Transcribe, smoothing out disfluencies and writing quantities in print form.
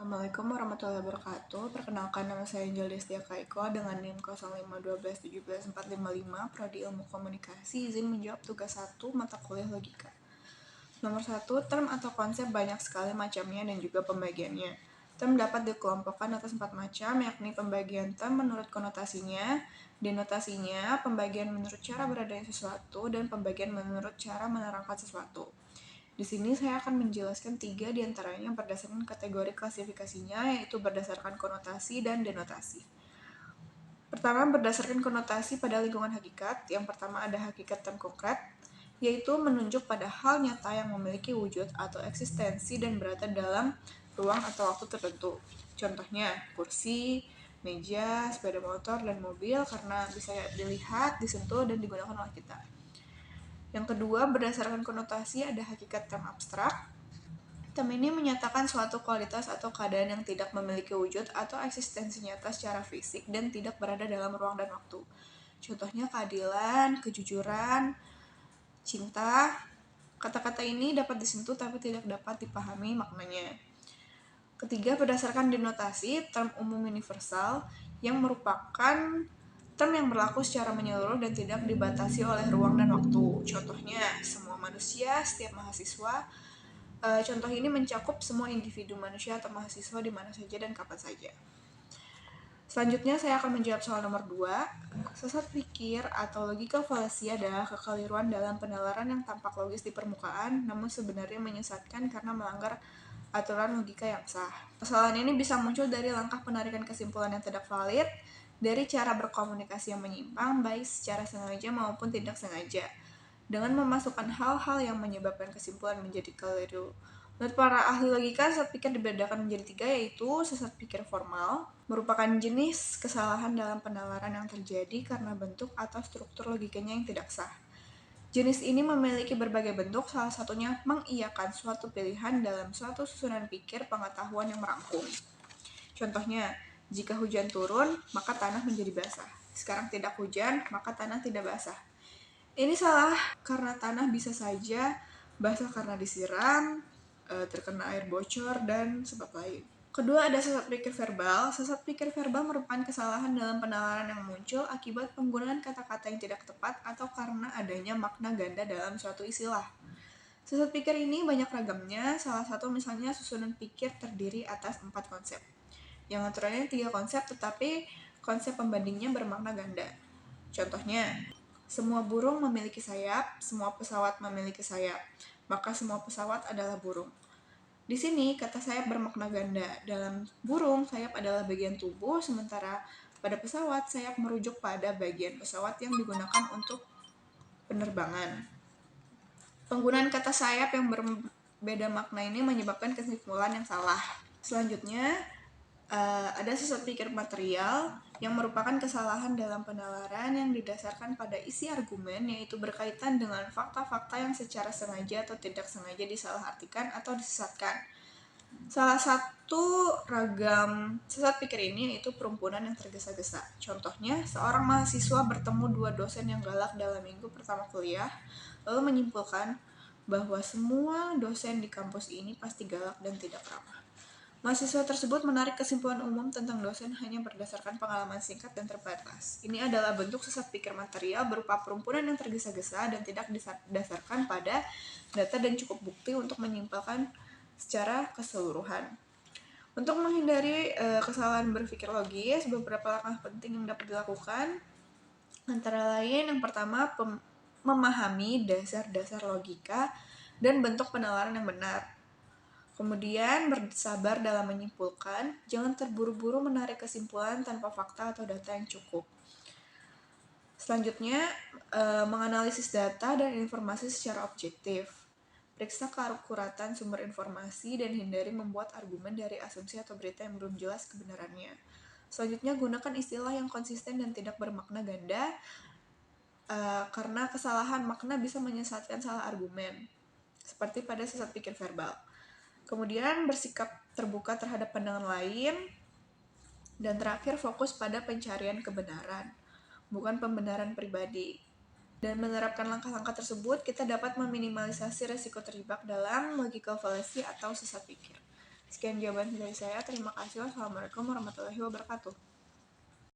Assalamualaikum warahmatullahi wabarakatuh. Perkenalkan, nama saya Angel Destia Kaiko dengan NIM 051217455, Prodi Ilmu Komunikasi. Izin menjawab tugas 1 mata kuliah logika. Nomor 1, term atau konsep banyak sekali macamnya dan juga pembagiannya. Term dapat dikelompokkan atas 4 macam, yakni pembagian term menurut konotasinya, denotasinya, pembagian menurut cara beradanya sesuatu, dan pembagian menurut cara menerangkan sesuatu. Di sini saya akan menjelaskan 3 diantaranya berdasarkan kategori klasifikasinya, yaitu berdasarkan konotasi dan denotasi. Pertama, berdasarkan konotasi pada lingkungan hakikat. Yang pertama ada hakikat term konkret, yaitu menunjuk pada hal nyata yang memiliki wujud atau eksistensi dan berada dalam ruang atau waktu tertentu. Contohnya, kursi, meja, sepeda motor, dan mobil karena bisa dilihat, disentuh, dan digunakan oleh kita. Yang kedua, berdasarkan konotasi ada hakikat term abstrak. Term ini menyatakan suatu kualitas atau keadaan yang tidak memiliki wujud atau eksistensi nyata secara fisik dan tidak berada dalam ruang dan waktu. Contohnya keadilan, kejujuran, cinta. Kata-kata ini dapat disentuh tapi tidak dapat dipahami maknanya. Ketiga, berdasarkan denotasi, term umum universal yang merupakan term yang berlaku secara menyeluruh dan tidak dibatasi oleh ruang dan waktu. Contohnya, semua manusia, setiap mahasiswa. Contoh ini mencakup semua individu manusia atau mahasiswa di mana saja dan kapan saja. Selanjutnya saya akan menjawab soal nomor 2. Sesat pikir atau logical fallacy adalah kekeliruan dalam penalaran yang tampak logis di permukaan, namun sebenarnya menyesatkan karena melanggar aturan logika yang sah. Kesalahan ini bisa muncul dari langkah penarikan kesimpulan yang tidak valid, dari cara berkomunikasi yang menyimpang, baik secara sengaja maupun tidak sengaja, dengan memasukkan hal-hal yang menyebabkan kesimpulan menjadi keliru. Menurut para ahli logika, sesat pikir dibedakan menjadi 3, yaitu sesat pikir formal, merupakan jenis kesalahan dalam penalaran yang terjadi karena bentuk atau struktur logikanya yang tidak sah. Jenis ini memiliki berbagai bentuk, salah satunya mengiyakan suatu pilihan dalam suatu susunan pikir pengetahuan yang merangkum. Contohnya, jika hujan turun, maka tanah menjadi basah. Sekarang tidak hujan, maka tanah tidak basah. Ini salah karena tanah bisa saja basah karena disiram, terkena air bocor, dan sebab lain. Kedua, ada sesat pikir verbal. Sesat pikir verbal merupakan kesalahan dalam penalaran yang muncul akibat penggunaan kata-kata yang tidak tepat atau karena adanya makna ganda dalam suatu istilah. Sesat pikir ini banyak ragamnya, salah satu misalnya susunan pikir terdiri atas 4 konsep. Yang aturannya 3 konsep, tetapi konsep pembandingnya bermakna ganda. Contohnya, semua burung memiliki sayap, semua pesawat memiliki sayap, maka semua pesawat adalah burung. Di sini, kata sayap bermakna ganda. Dalam burung, sayap adalah bagian tubuh, sementara pada pesawat, sayap merujuk pada bagian pesawat yang digunakan untuk penerbangan. Penggunaan kata sayap yang berbeda makna ini menyebabkan kesimpulan yang salah. Selanjutnya, ada sesat pikir material yang merupakan kesalahan dalam penalaran yang didasarkan pada isi argumen, yaitu berkaitan dengan fakta-fakta yang secara sengaja atau tidak sengaja disalahartikan atau disesatkan. Salah satu ragam sesat pikir ini yaitu perumpunan yang tergesa-gesa. Contohnya, seorang mahasiswa bertemu 2 dosen yang galak dalam minggu pertama kuliah, lalu menyimpulkan bahwa semua dosen di kampus ini pasti galak dan tidak ramah. Mahasiswa tersebut menarik kesimpulan umum tentang dosen hanya berdasarkan pengalaman singkat dan terbatas. Ini adalah bentuk sesat pikir material berupa perumpunan yang tergesa-gesa dan tidak didasarkan pada data dan cukup bukti untuk menyimpulkan secara keseluruhan. Untuk menghindari kesalahan berpikir logis, beberapa langkah penting yang dapat dilakukan antara lain yang pertama memahami dasar-dasar logika dan bentuk penalaran yang benar. Kemudian bersabar dalam menyimpulkan, jangan terburu-buru menarik kesimpulan tanpa fakta atau data yang cukup. Selanjutnya, menganalisis data dan informasi secara objektif. Periksa keakuratan sumber informasi dan hindari membuat argumen dari asumsi atau berita yang belum jelas kebenarannya. Selanjutnya, gunakan istilah yang konsisten dan tidak bermakna ganda, karena kesalahan makna bisa menyesatkan salah argumen, seperti pada sesat pikir verbal. Kemudian bersikap terbuka terhadap pandangan lain. Dan terakhir fokus pada pencarian kebenaran, bukan pembenaran pribadi. Dan menerapkan langkah-langkah tersebut, kita dapat meminimalisasi resiko terjebak dalam logical fallacy atau sesat pikir. Sekian jawaban dari saya. Terima kasih. Wassalamualaikum warahmatullahi wabarakatuh.